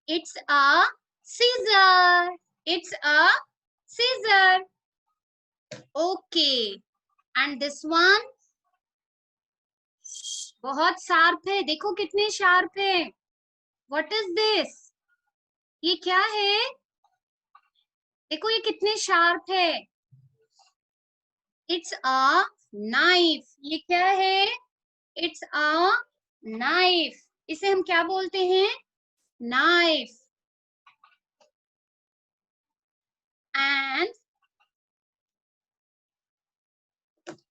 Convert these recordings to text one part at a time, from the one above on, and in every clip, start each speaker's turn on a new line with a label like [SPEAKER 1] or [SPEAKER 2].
[SPEAKER 1] It's a scissor. It's a scissor. Okay. And this one? बहुत sharp है. देखो कितने शार्प है. What is this? ये क्या है? देखो ये कितने शार्प है. It's a knife. ये क्या है? It's a knife. इसे हम क्या बोलते हैं? Knife. And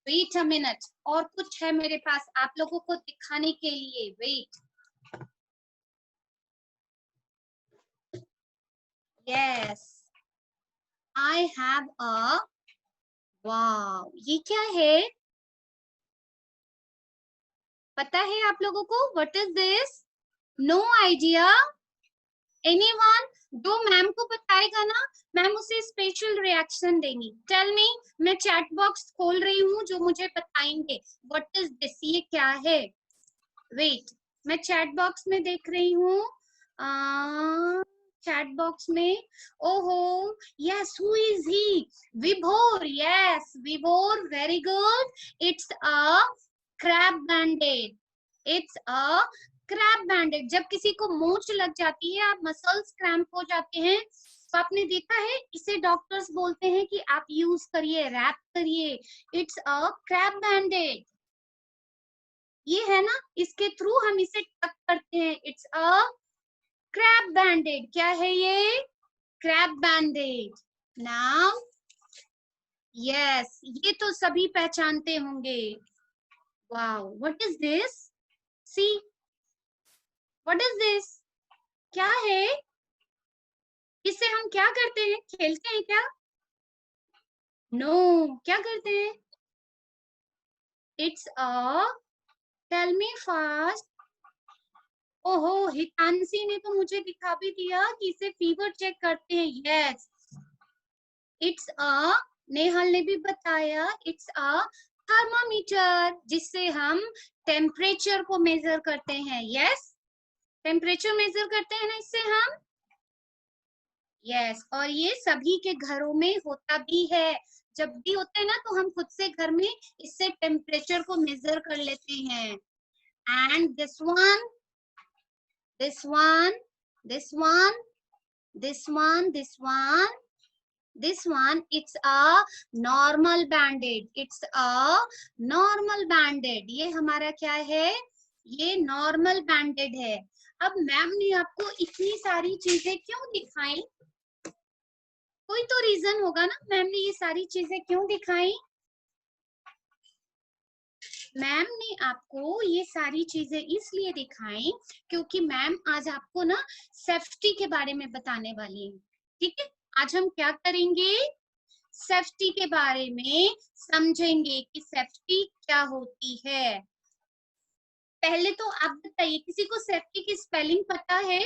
[SPEAKER 1] wait a minute. और कुछ है मेरे पास आप लोगों को दिखाने के लिए. Wait. Yes. I have a. Wow. ये क्या है? पता है आप लोगों को? What is this? No idea. Anyone? जो मैम को बताएगा ना, मैम उसे स्पेशल रिएक्शन देंगी. Tell me. मैं चैट बॉक्स खोल रही हूँ, जो मुझे बताएंगे. What is this? ये क्या है? वेट, मैं चैट बॉक्स में देख रही हूँ. चैट बॉक्स में. ओहो, yes, who is he? Vibhor. Yes, Vibhor, very good. It's a crepe bandage. It's a crepe bandage. जब किसी को मोच लग जाती है, आप मसल्स क्रैम्प हो जाते हैं, तो आपने देखा है, इसे डॉक्टर्स बोलते हैं कि आप यूज करिए, रैप करिए. It's a crepe bandage. ये है ना, इसके थ्रू हम इसे टक करते हैं. It's a crepe bandage. क्या है ये? क्रैब बैंडेड. नाउ यस, ये तो सभी पहचानते होंगे. Wow, what is this? See, what is this? क्या है? इससे हम क्या करते हैं? खेलते हैं क्या? नो, क्या करते हैं? It's a, tell me fast. ओहो, हितांशी ने तो मुझे दिखा भी दिया कि इसे फीवर चेक करते हैं. यस, इट्स अ, नेहल ने भी बताया, इट्स अ थर्मामीटर, जिससे हम टेम्परेचर को मेजर करते हैं. यस, टेम्परेचर मेजर करते हैं ना इससे हम. यस, और ये सभी के घरों में होता भी है. जब भी होते हैं ना, तो हम खुद से घर में इससे टेम्परेचर को मेजर कर लेते हैं. And this one, this one, this one, this one, this one, this one. It's a normal band-aid. It's a normal band-aid. ये हमारा क्या है? ये normal band-aid है. अब मैम ने आपको इतनी सारी चीजें क्यों दिखाई? कोई तो रीजन होगा ना, मैम ने ये सारी चीजें क्यों दिखाई? मैम ने आपको ये सारी चीजें इसलिए दिखाई क्योंकि मैम आज आपको ना सेफ्टी के बारे में बताने वाली है. ठीक है, आज हम क्या करेंगे? सेफ्टी के बारे में समझेंगे कि सेफ्टी क्या होती है. पहले तो आप बताइए, किसी को सेफ्टी की स्पेलिंग पता है?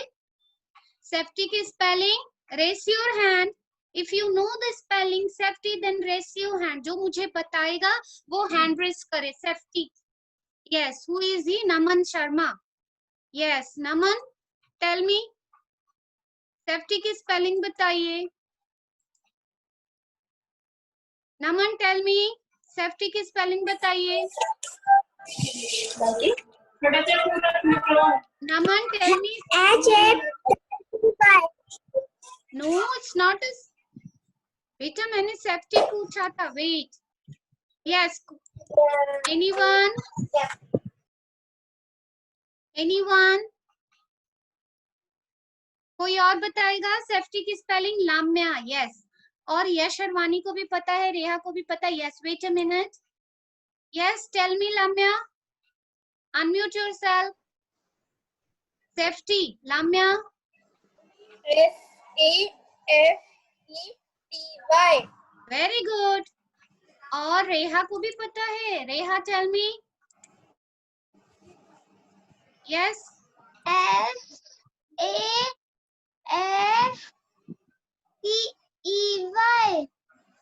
[SPEAKER 1] सेफ्टी की spelling, raise your hand. If you know the spelling safety, then raise your hand. जो मुझे बताएगा वो हैंड रेस करे. Safety. Yes, who is he? Naman Sharma. Yes, Naman, tell me. Safety की स्पेलिंग बताइए. Naman, tell me. सेफ्टी की spelling बताइए. Naman, tell me. No, it's not. बेटा मैंने सेफ्टी पूछा था. वेट. Yes, anyone? एनीवन? कोई और बताएगा सेफ्टी की स्पेलिंग? लाम्या. यस, और यश अरवानी को भी पता है, रेहा को भी पता है. Yes, wait a minute. Yes, tell me Lamya. Unmute yourself. Safety, Lamya.
[SPEAKER 2] SAFETY.
[SPEAKER 1] Very good. और रेहा को भी पता है. Reha, tell me. Yes.
[SPEAKER 2] SAFETY.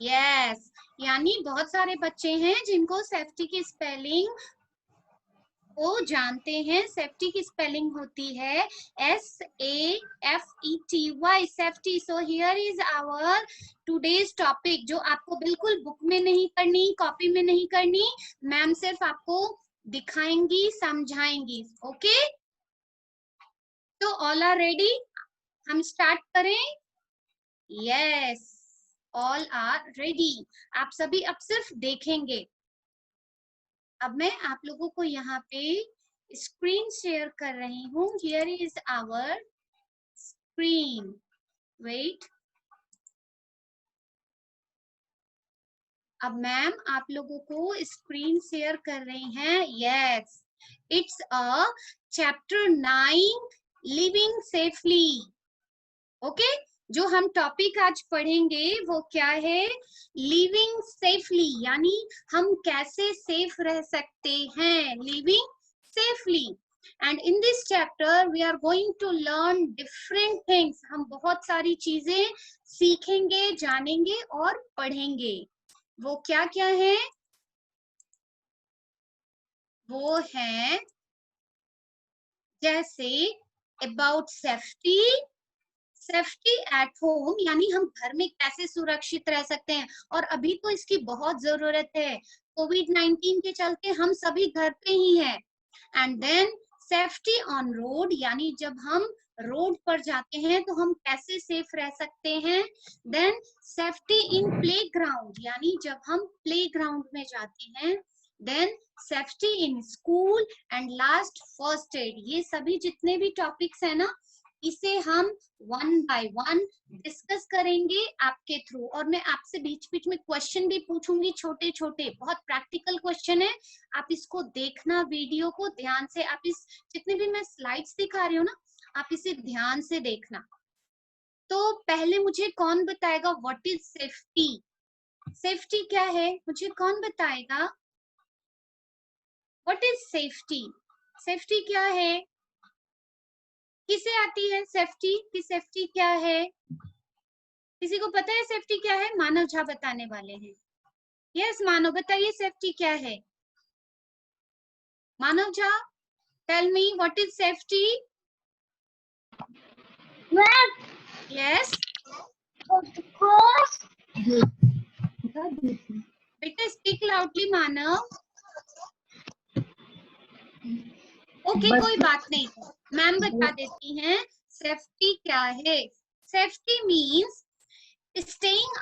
[SPEAKER 1] Yes, यानी बहुत सारे बच्चे हैं जिनको सेफ्टी की स्पेलिंग वो जानते हैं सेफ्टी की स्पेलिंग होती है SAFETY, safety. So here is our today's topic, जो आपको बिल्कुल बुक में नहीं करनी, कॉपी में नहीं करनी, मैम सिर्फ आपको दिखाएंगी, समझाएंगी। ओके, तो ऑल आर रेडी, हम स्टार्ट करें? Yes, all are ready. आप सभी अब सिर्फ देखेंगे। अब मैं आप लोगों को यहाँ पे स्क्रीन शेयर कर रही हूँ। Here is our screen, wait. अब मैम आप लोगों को स्क्रीन शेयर कर रही हैं। Yes, it's a chapter 9, living safely. Okay, जो हम टॉपिक आज पढ़ेंगे वो क्या है? लिविंग सेफली, यानी हम कैसे सेफ रह सकते हैं, living safely. And in this chapter we are going to learn different things. हम बहुत सारी चीजें सीखेंगे, जानेंगे और पढ़ेंगे। वो क्या क्या है? वो है जैसे about safety, safety at home, यानी हम घर में कैसे सुरक्षित रह सकते हैं। और अभी तो इसकी बहुत जरूरत है, कोविड-19 के चलते हम सभी घर पे ही हैं। And then safety on road, यानी जब हम रोड पर जाते हैं तो हम कैसे सेफ रह सकते हैं। देन सेफ्टी इन प्लेग्राउंड, यानी जब हम प्लेग्राउंड में जाते हैं। Then safety in school, and last first aid. ये सभी जितने भी टॉपिक्स है ना, इसे हम वन बाय वन डिस्कस करेंगे आपके थ्रू। और मैं आपसे बीच बीच में क्वेश्चन भी पूछूंगी, छोटे छोटे, बहुत प्रैक्टिकल क्वेश्चन है। आप इसको देखना, वीडियो को ध्यान से। आप इस जितने भी मैं स्लाइड्स दिखा रही हूँ ना, आप इसे ध्यान से देखना। तो पहले मुझे कौन बताएगा व्हाट इज सेफ्टी? सेफ्टी क्या है, मुझे कौन बताएगा? What is safety? सेफ्टी क्या है? किसे आती है सेफ्टी की? सेफ्टी क्या है? किसी को पता है सेफ्टी क्या है? मानव झा बताने वाले हैं। यस मानव, बताइए सेफ्टी क्या है? Manav Jha, tell me what is safety? Yes बेटा, स्पीक लाउडली मानव। ओके, कोई बात नहीं, मैम बता देती हैं सेफ्टी क्या है। Safety means staying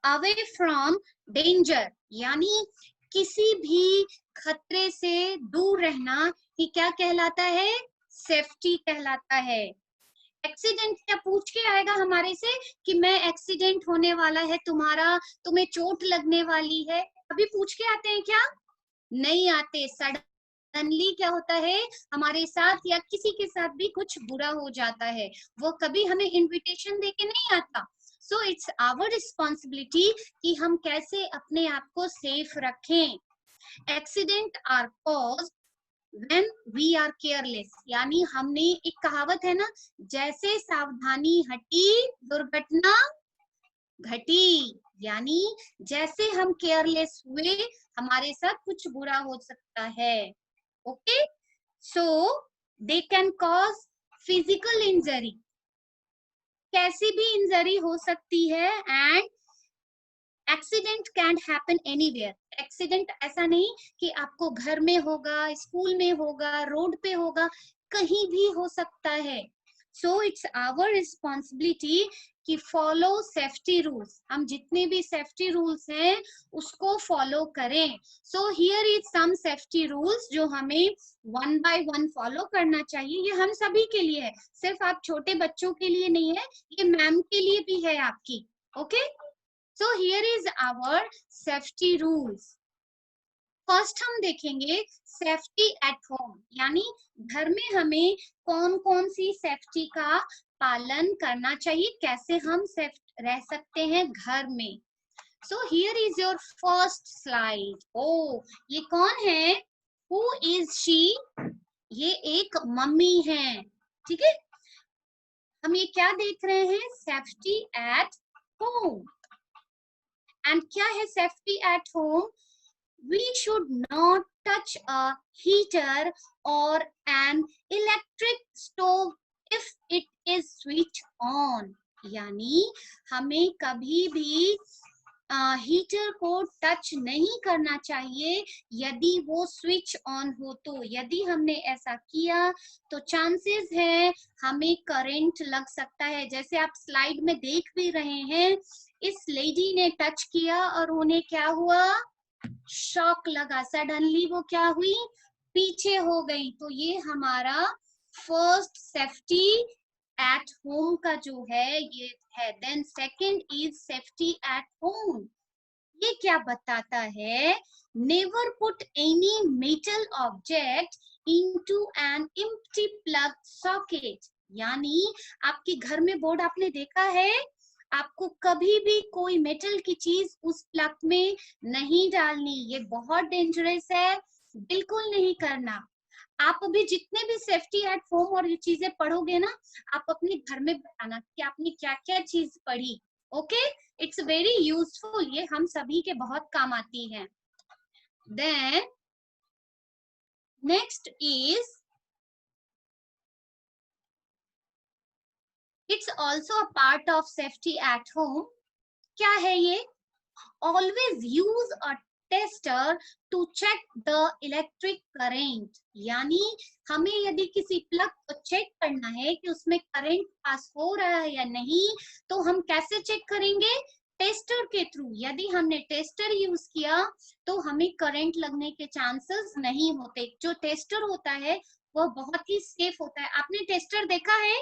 [SPEAKER 1] away from danger, यानी किसी भी खतरे से दूर रहना ही क्या कहलाता है? सेफ्टी कहलाता है। एक्सीडेंट क्या पूछ के आएगा हमारे से कि मैं एक्सीडेंट होने वाला है तुम्हारा, तुम्हें चोट लगने वाली है? अभी पूछ के आते हैं क्या? नहीं आते। सडनली क्या होता है हमारे साथ या किसी के साथ भी कुछ बुरा हो जाता है, वो कभी हमें इनविटेशन देके नहीं आता। सो इट्स आवर रिस्पॉन्सिबिलिटी कि हम कैसे अपने आप को सेफ रखें। Accident are caused when we are careless, यानी हमने एक कहावत है ना, जैसे सावधानी हटी दुर्घटना घटी, यानी जैसे हम केयरलेस हुए हमारे साथ कुछ बुरा हो सकता है। Okay, so they can cause physical injury, कैसी भी इंजरी हो सकती है। And accident can happen anywhere, accident ऐसा नहीं कि आपको घर में होगा, स्कूल में होगा, रोड पे होगा, कहीं भी हो सकता है। सो इट्स आवर रिस्पॉन्सिबिलिटी कि फॉलो सेफ्टी रूल्स, हम जितने भी सेफ्टी रूल्स हैं उसको फॉलो करें। So here is some safety rules जो हमें वन बाय वन फॉलो करना चाहिए। ये हम सभी के लिए है, सिर्फ आप छोटे बच्चों के लिए नहीं है, ये मैम के लिए भी है आपकी। Okay, so here is our safety rules. First हम देखेंगे सेफ्टी एट होम, यानी घर में हमें कौन कौन सी सेफ्टी का पालन करना चाहिए, कैसे हम सेफ रह सकते हैं घर में। So here is your first slide. Oh, ये कौन है? Who is she? ये एक मम्मी है, ठीक है। हम ये क्या देख रहे हैं? Safety at home. एंड क्या है safety at home? we should not touch a heater or an electric stove if it is switch on. यानी हमें कभी भी हीटर को टच नहीं करना चाहिए यदि वो स्विच ऑन हो। तो यदि हमने ऐसा किया तो चांसेस है हमें करंट लग सकता है। जैसे आप स्लाइड में देख भी रहे हैं, इस लेडी ने टच किया और उन्हें क्या हुआ, शॉक लगा। सडनली वो क्या हुई, पीछे हो गई। तो ये हमारा फर्स्ट सेफ्टी एट होम का जो है ये है। Then second is safety at home. ये क्या बताता है, never put any metal object into an empty plug socket. यानी आपके घर में बोर्ड आपने देखा है, आपको कभी भी कोई मेटल की चीज उस प्लग में नहीं डालनी। ये बहुत डेंजरस है, बिल्कुल नहीं करना। आप अभी जितने भी सेफ्टी एट होम और ये चीजें पढ़ोगे ना, आप अपने घर में बताना कि आपने क्या क्या चीज पढ़ी। ओके, इट्स वेरी यूजफुल, ये हम सभी के बहुत काम आती है। Then next is it's also a part of safety at home. क्या है ये, always use a tester to check the electric current। यानी हमें यदि किसी प्लग को चेक करना है कि उसमें करंट पास हो रहा है या नहीं, तो हम कैसे चेक करेंगे, टेस्टर के थ्रू। यदि हमने टेस्टर यूज किया तो हमें करंट लगने के चांसेस नहीं होते। जो टेस्टर होता है वो बहुत ही सेफ होता है। आपने टेस्टर देखा है,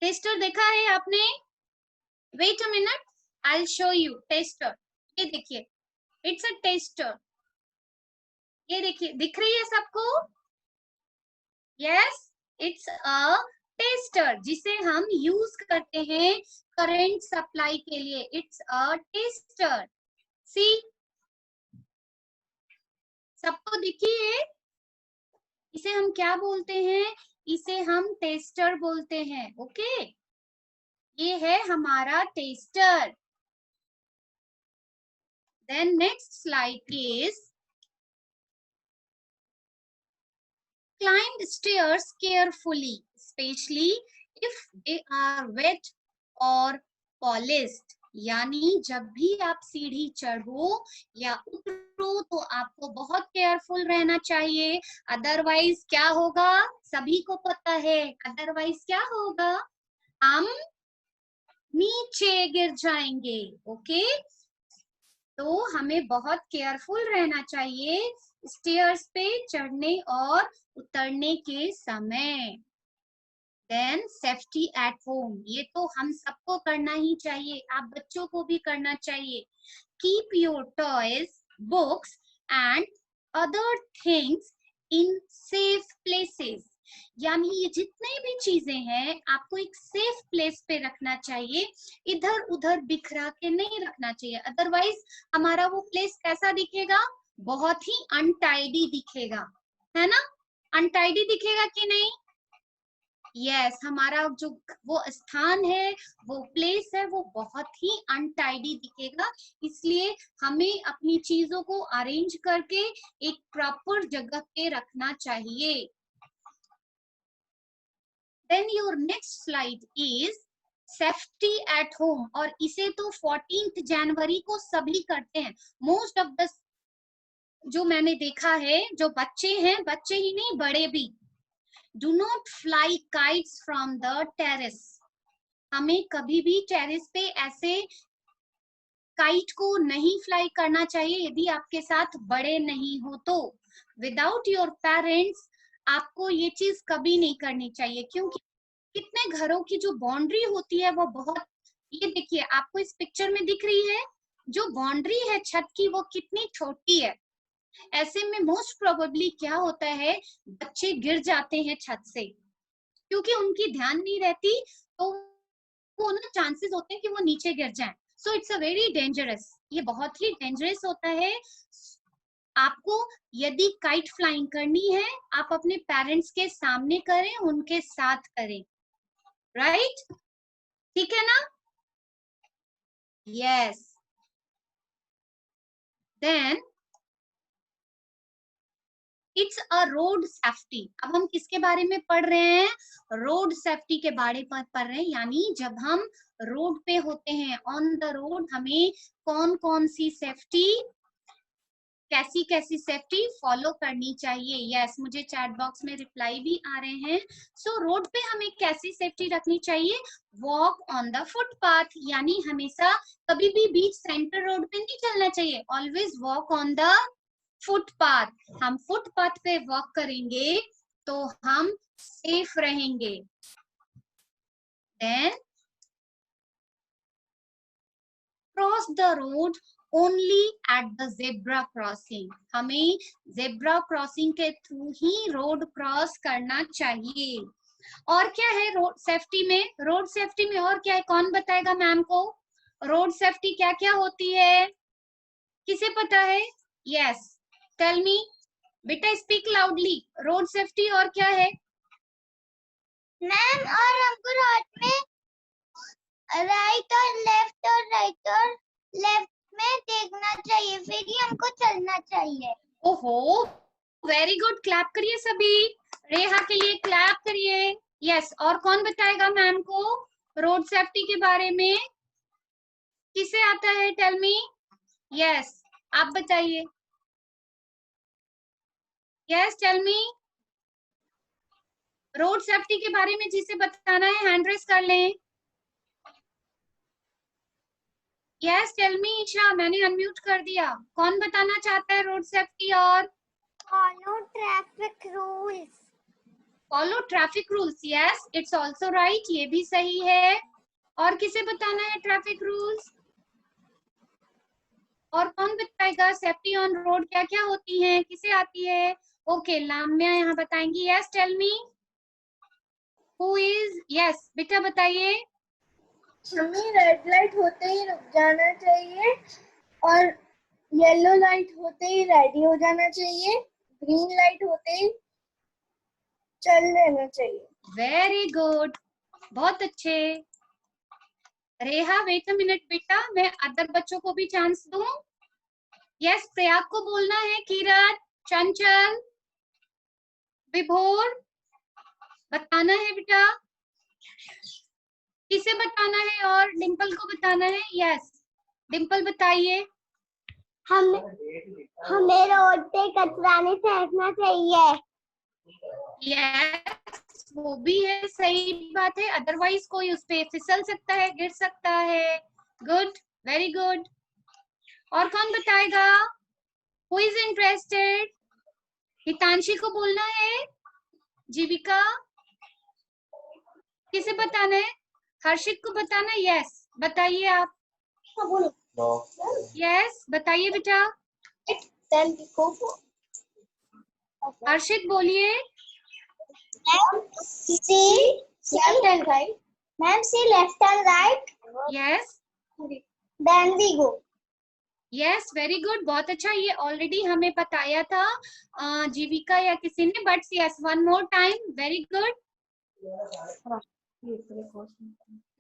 [SPEAKER 1] टेस्टर देखा है आपने? Wait a minute, I'll show you tester. ये देखिए, इट्स अ टेस्टर। ये देखिए, दिख रही है सबको? यस, इट्स अ टेस्टर जिसे हम यूज करते हैं करंट सप्लाई के लिए। It's a tester. सी, सबको दिखी है? इसे हम क्या बोलते हैं, इसे हम टेस्टर बोलते हैं। ओके, ये है हमारा tester. Then next slide is climb stairs carefully, especially if they are wet or polished। यानी जब भी आप सीढ़ी चढ़ो या उतरो तो आपको बहुत केयरफुल रहना चाहिए, अदरवाइज क्या होगा, सभी को पता है, अदरवाइज क्या होगा, हम नीचे गिर जाएंगे। ओके, तो हमें बहुत केयरफुल रहना चाहिए स्टेयर्स पे चढ़ने और उतरने के समय। देन सेफ्टी एट होम, ये तो हम सबको करना ही चाहिए, आप बच्चों को भी करना चाहिए। Keep your toys, books and other things in safe places. यानी ये जितने भी चीजें हैं आपको एक सेफ प्लेस पे रखना चाहिए, इधर उधर बिखरा के नहीं रखना चाहिए, अदरवाइज हमारा वो प्लेस कैसा दिखेगा, बहुत ही अनटाइडी दिखेगा, है ना? अनटाइडी दिखेगा कि नहीं? यस, हमारा जो वो स्थान है, वो प्लेस है, वो बहुत ही अनटाइडी दिखेगा। इसलिए हमें अपनी चीजों को अरेंज करके एक प्रॉपर जगह पे रखना चाहिए। Then your next slide is safety at home, और इसे तो 14 जनवरी को सभी करते हैं। मोस्ट ऑफ द जो मैंने देखा है, जो बच्चे हैं, बच्चे ही नहीं बड़े भी, do not fly kites from the terrace. हमें कभी भी टेरेस पे ऐसे काइट को नहीं फ्लाई करना चाहिए यदि आपके साथ बड़े नहीं हो तो। विदाउट योर पेरेंट्स आपको ये चीज कभी नहीं करनी चाहिए, क्योंकि कितने घरों की जो बाउंड्री होती है वो बहुत, ये देखिए आपको इस पिक्चर में दिख रही है, जो बाउंड्री है छत की वो कितनी छोटी है। ऐसे में मोस्ट प्रोबेबली क्या होता है, बच्चे गिर जाते हैं छत से, क्योंकि उनकी ध्यान नहीं रहती, तो वो ना चांसेस होते हैं कि वो नीचे गिर जाएं। सो इट्स अ वेरी डेंजरस, ये बहुत ही डेंजरस होता है। आपको यदि काइट फ्लाइंग करनी है, आप अपने पेरेंट्स के सामने करें, उनके साथ करें, राइट? ठीक है ना? Yes. Then it's a road safety. अब हम किसके बारे में पढ़ रहे हैं? रोड सेफ्टी के बारे में पढ़ रहे हैं, यानी जब हम रोड पे होते हैं, ऑन द रोड, हमें कौन कौन सी सेफ्टी, कैसी कैसी सेफ्टी फॉलो करनी चाहिए। यस, मुझे चैट बॉक्स में रिप्लाई भी आ रहे हैं। सो रोड पे हमें कैसी सेफ्टी रखनी चाहिए? वॉक ऑन द फुटपाथ, यानी हमेशा कभी भी बीच सेंटर रोड पे नहीं चलना चाहिए। Always walk on the footpath. हम फुटपाथ पे वॉक करेंगे तो हम सेफ रहेंगे। Then cross the road only at the zebra crossing. हमें जेब्रा क्रॉसिंग के थ्रू ही रोड क्रॉस करना चाहिए। और क्या है रोड सेफ्टी में? रोड सेफ्टी में और क्या है, कौन बताएगा मैम को? रोड सेफ्टी क्या क्या होती है, किसे पता है? यस, टेल मी बेटा, स्पीक लाउडली। रोड सेफ्टी और क्या है?
[SPEAKER 2] मैम, और हमको रोड में राइट और लेफ्ट में देखना चाहिए, फिर ही हमको चलना चाहिए।
[SPEAKER 1] ओहो, वेरी गुड, क्लैप करिए सभी। रेहा के लिए क्लैप करिए। यस, और कौन बताएगा मैम को रोड सेफ्टी के बारे में? किसे आता है? Tell me. यस, आप बताइए। Yes, tell me. Road safety के बारे में जिसे बताना है हैंड रेस कर लें। यस, टेल मी ईशा, मैंने अनम्यूट कर दिया। कौन बताना चाहता है रोड सेफ्टी? और
[SPEAKER 2] follow traffic rules.
[SPEAKER 1] Follow traffic rules. Yes, it's also right, ये भी सही है। और किसे बताना है ट्रैफिक रूल्स? और कौन बताएगा सेफ्टी ऑन रोड क्या क्या होती है, किसे आती है? ओके, लाम्या यहाँ बताएंगी। Yes, tell me who is. Yes बेटा बताइए।
[SPEAKER 2] हमें रेड लाइट होते ही रुक जाना चाहिए और येलो लाइट होते ही रेडी हो जाना चाहिए, ग्रीन लाइट होते ही चल लेना चाहिए।
[SPEAKER 1] वेरी गुड, बहुत अच्छे। रेहा वेट अ मिनट बेटा, मैं अदर बच्चों को भी चांस दूं। यस, प्रयाग को बोलना है, किरण, चंचल, विभोर, बताना है बेटा। किसे बताना है? और डिम्पल को बताना है। यस, डिम्पल बताइए।
[SPEAKER 2] हमें रोड पे कचरा नहीं फेंकना चाहिए।
[SPEAKER 1] यस, वो भी है, सही बात है, अदरवाइज कोई उस पे फिसल सकता है, गिर सकता है। Good, very good. और कौन बताएगा? Who is interested? हितांशी को बोलना है, जीविका, किसे बताना है? हर्षित को बताना है। यस, बताइए आप। यस, बताइए बेटा। हर्षित बोलिए।
[SPEAKER 2] Left and right. Ma'am, see left and right.
[SPEAKER 1] Yes,
[SPEAKER 2] then we go.
[SPEAKER 1] Yes, very good, बहुत अच्छा। ये ऑलरेडी हमें बताया था जीविका या किसी ने, but yes, one more time. Very good.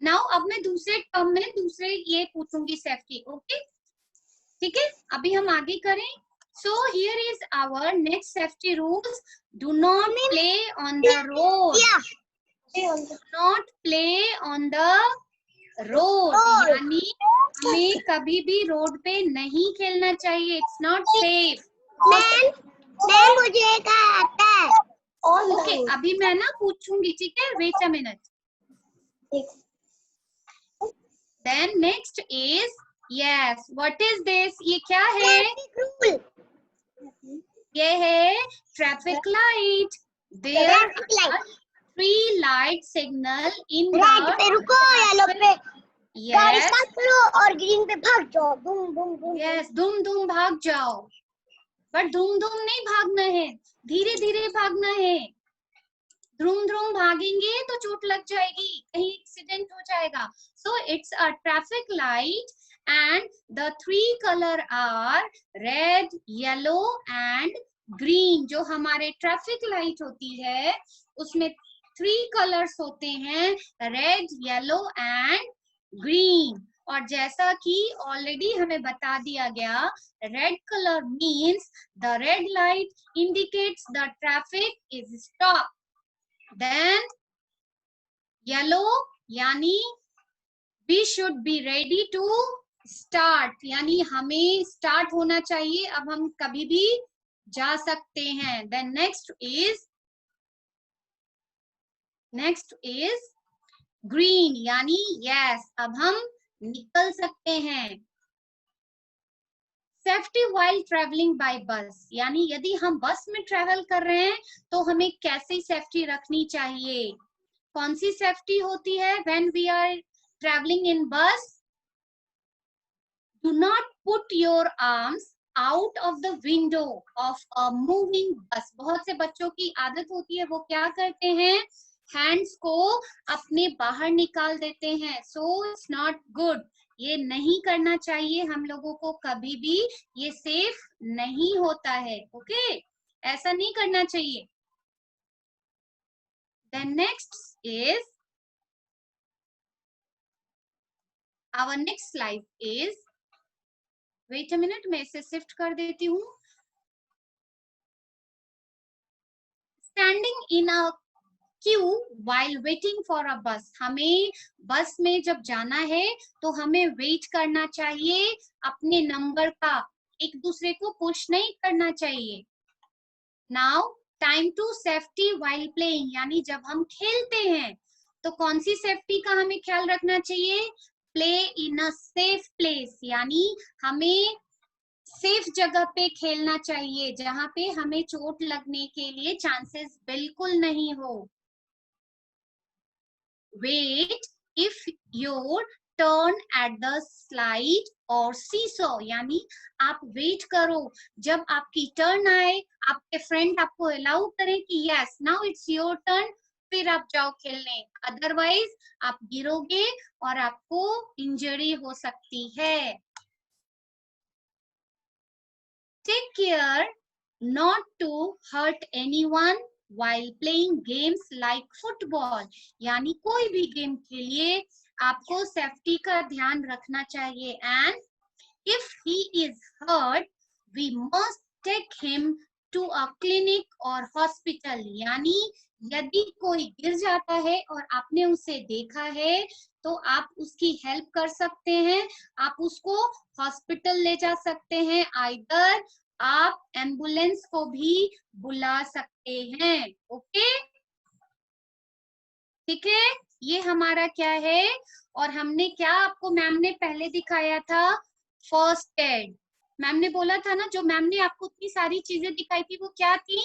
[SPEAKER 1] Now अब मैं दूसरे टर्म में दूसरे ये पूछूंगी सेफ्टी। ओके, ठीक है, अभी हम आगे करें। So here is our next safety rules. Do not play on the road. Do not play on the road, यानी हमें कभी भी रोड पे नहीं खेलना चाहिए। It's not safe.
[SPEAKER 2] मैम, मुझे क्या आता है?
[SPEAKER 1] ओके, अभी मैं ना पूछूंगी, ठीक है, wait a minute. Then next is, yes, what is this? ये क्या है? ये है traffic light. There are 3 light signal in
[SPEAKER 2] red पे रुको, येलो पे गाड़ी
[SPEAKER 1] यस,
[SPEAKER 2] स्टार्ट करो और ग्रीन पे भाग जाओ। Boom boom boom.
[SPEAKER 1] यस, धूम धूम भाग जाओ, पर धूम धूम नहीं भागना है, धीरे धीरे भागना है। धूम धूम भागेंगे तो चोट लग जाएगी, कहीं एक्सीडेंट हो जाएगा। So it's a traffic light and the 3 colour are red, yellow and green. जो हमारे ट्रैफिक लाइट होती है उसमें 3 कलर्स होते हैं, रेड, येलो एंड ग्रीन। और जैसा कि ऑलरेडी हमें बता दिया गया, red colour means the red light indicates the traffic is stop. Then yellow यानी we should be ready to start, यानी हमें स्टार्ट होना चाहिए, अब हम कभी भी जा सकते हैं। देन नेक्स्ट इज ग्रीन यानी यस, अब हम निकल सकते हैं। सेफ्टी व्हाइल ट्रेवलिंग बाय बस, यानी यदि हम बस में ट्रेवल कर रहे हैं तो हमें कैसी सेफ्टी रखनी चाहिए। कौन सी सेफ्टी होती है when we are travelling in bus? Do not put your arms out of the window of a moving bus. बहुत से बच्चों की आदत होती है, वो क्या करते हैं, हैंड्स को अपने बाहर निकाल देते हैं। सो इट्स नॉट गुड, ये नहीं करना चाहिए हम लोगों को कभी भी, ये सेफ नहीं होता है। ओके, ऐसा नहीं करना चाहिए। Then next is our next slide is, wait a minute, मैं इसे शिफ्ट कर देती हूँ। Standing in a queue while waiting for a bus, हमें बस में जब जाना है तो हमें वेट करना चाहिए अपने नंबर का, एक दूसरे को पुश नहीं करना चाहिए। Now time to safety while playing, यानी जब हम खेलते हैं तो कौन सी सेफ्टी का हमें ख्याल रखना चाहिए? Play in a safe place, यानी हमें सेफ जगह पे खेलना चाहिए जहां पे हमें चोट लगने के लिए चांसेस बिल्कुल नहीं हो। Wait if your turn at the slide और सीसो, यानी आप वेट करो जब आपकी टर्न आए, आपके फ्रेंड आपको अलाउ करें कि yes now it's your turn, फिर आप जाओ खेलने, अदरवाइज आप गिरोगे और आपको इंजरी हो सकती है। Take care not to hurt anyone while playing games like football, यानी कोई भी गेम खेलिए आपको सेफ्टी का ध्यान रखना चाहिए। And if he is hurt we must take him to a clinic or hospital, यानी यदि कोई गिर जाता है और आपने उसे देखा है तो आप उसकी हेल्प कर सकते हैं, आप उसको हॉस्पिटल ले जा सकते हैं, आइदर आप एम्बुलेंस को भी बुला सकते हैं। ओके, ठीक है, ये हमारा क्या है, और हमने क्या आपको मैम ने पहले दिखाया था, फर्स्ट एड। मैम ने बोला था ना, जो मैम ने आपको इतनी सारी चीजें दिखाई थी वो क्या थी,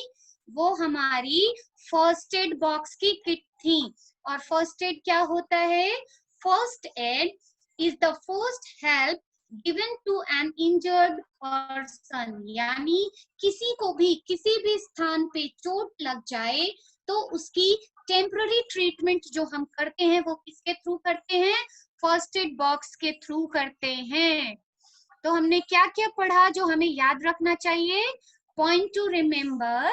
[SPEAKER 1] वो हमारी फर्स्ट एड बॉक्स की किट थी। और फर्स्ट एड क्या होता है? First aid is the first help given to an injured person, यानी किसी को भी किसी भी स्थान पे चोट लग जाए तो उसकी टेम्पररी ट्रीटमेंट जो हम करते हैं वो किसके थ्रू करते हैं? फर्स्ट एड बॉक्स के थ्रू करते हैं। तो हमने क्या क्या पढ़ा जो हमें याद रखना चाहिए? Point to remember,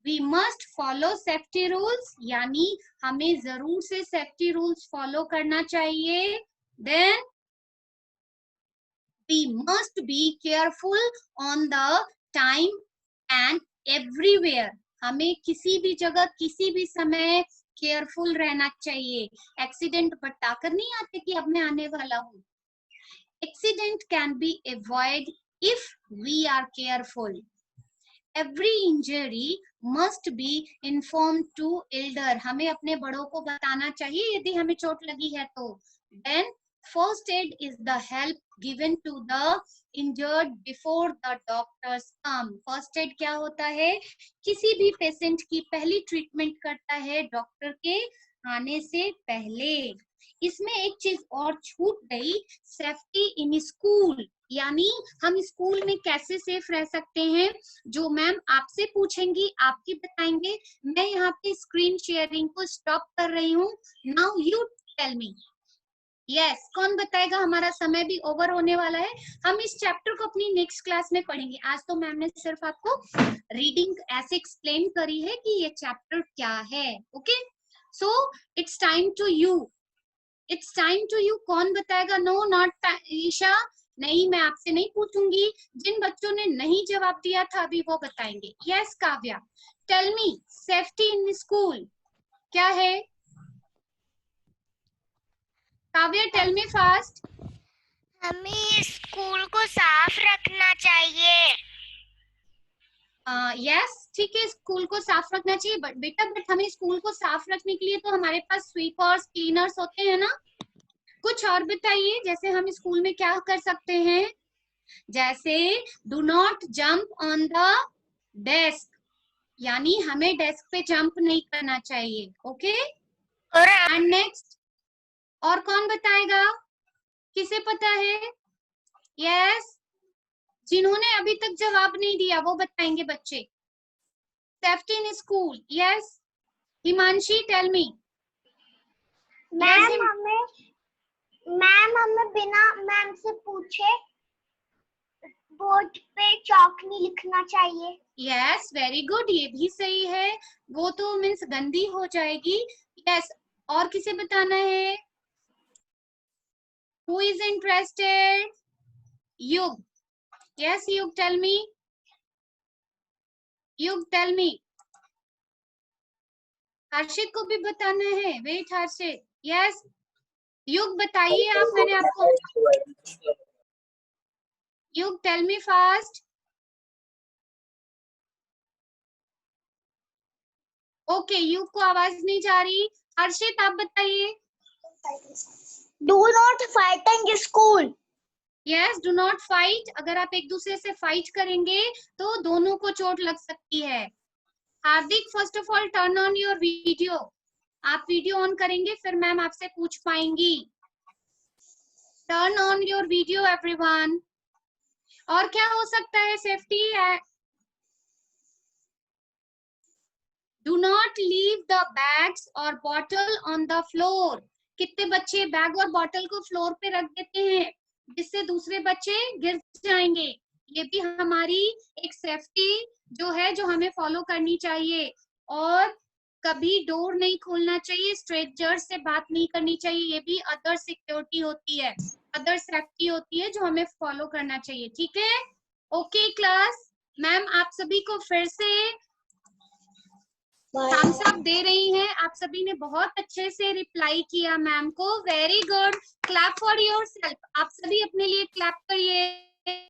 [SPEAKER 1] we must follow safety rules, यानी हमें जरूर से सेफ्टी रूल्स फॉलो करना चाहिए। Then we must be careful on the time and everywhere, हमें किसी भी जगह किसी भी समय केयरफुल रहना चाहिए। एक्सीडेंट बताकर नहीं आते कि अब मैं आने वाला हूँ। Accident can be avoid if we are careful. Every injury must be informed to elder, हमें अपने बड़ों को बताना चाहिए यदि हमें चोट लगी है तो। Then first aid is the help given to the injured before the doctors come. First aid क्या होता है? किसी भी पेशेंट की पहली ट्रीटमेंट करता है डॉक्टर के आने से पहले। इसमें एक चीज और छूट गई, सेफ्टी इन स्कूल, यानी हम स्कूल में कैसे सेफ रह सकते हैं, जो मैम आपसे पूछेंगी आपकी बताएंगे। मैं यहाँ पे स्क्रीन शेयरिंग को स्टॉप कर रही हूँ। Now you tell me, yes कौन बताएगा? हमारा समय भी ओवर होने वाला है, हम इस चैप्टर को अपनी नेक्स्ट क्लास में पढ़ेंगे। आज तो मैम ने सिर्फ आपको रीडिंग ऐसे एक्सप्लेन करी है कि ये चैप्टर क्या है। Okay, so it's time to you, it's time to you. कौन बताएगा? No not Isha. नहीं, मैं आपसे नहीं पूछूंगी. जिन बच्चों ने नहीं जवाब दिया था अभी वो बताएंगे. Yes Kavya, tell me safety in school क्या है? Kavya tell me fast.
[SPEAKER 2] हमें स्कूल को साफ रखना चाहिए.
[SPEAKER 1] यस ठीक है, स्कूल को साफ रखना चाहिए. बट बेटा हमें स्कूल को साफ रखने के लिए तो हमारे पास स्वीपर्स क्लीनर्स होते हैं ना. कुछ और बताइए, जैसे हम स्कूल में क्या कर सकते हैं? जैसे do not jump on the desk, यानी हमें डेस्क पे जंप नहीं करना चाहिए. ओके. एंड नेक्स्ट, और कौन बताएगा? किसे पता है? यस, जिन्होंने अभी तक जवाब नहीं दिया वो बताएंगे बच्चे. Safety in school. Yes Himanshi tell me.
[SPEAKER 2] Ma'am हमें बिना मैम से पूछे बोर्ड पे चॉक नहीं लिखना चाहिए.
[SPEAKER 1] यस वेरी गुड, ये भी सही है. वो तो मीन्स गंदी हो जाएगी. यस, और किसे बताना है? Who is interested? युग. यस युग टेल मी. युग टेल मी. हर्षित को भी बताना है. वेट हर्षित. यस युग बताइए आप. मैंने आपको युग टेल मी फास्ट. ओके, युग को आवाज नहीं जा रही. हर्षित आप बताइए.
[SPEAKER 2] Do not fight in school.
[SPEAKER 1] Yes do not fight. अगर आप एक दूसरे से फाइट करेंगे तो दोनों को चोट लग सकती है. Hardik first of all turn on your video. आप वीडियो ऑन करेंगे फिर मैम आपसे पूछ पाएंगी. Turn on your video everyone. और क्या हो सकता है safety? Do not leave the bags और बॉटल ऑन द फ्लोर. कितने बच्चे बैग और बॉटल को फ्लोर पे रख देते हैं जिससे दूसरे बच्चे गिर जाएंगे. ये भी हमारी एक सेफ्टी जो है जो हमें फॉलो करनी चाहिए. और कभी डोर नहीं खोलना चाहिए, स्ट्रेंजर्स से बात नहीं करनी चाहिए. ये भी अदर सिक्योरिटी होती है, अदर सेफ्टी होती है जो हमें फॉलो करना चाहिए. ठीक है. ओके क्लास, मैम आप सभी को फिर से थम्स अप दे रही हैं. आप सभी ने बहुत अच्छे से रिप्लाई किया मैम को. Very good. Clap for yourself. आप सभी अपने लिए क्लैप करिए.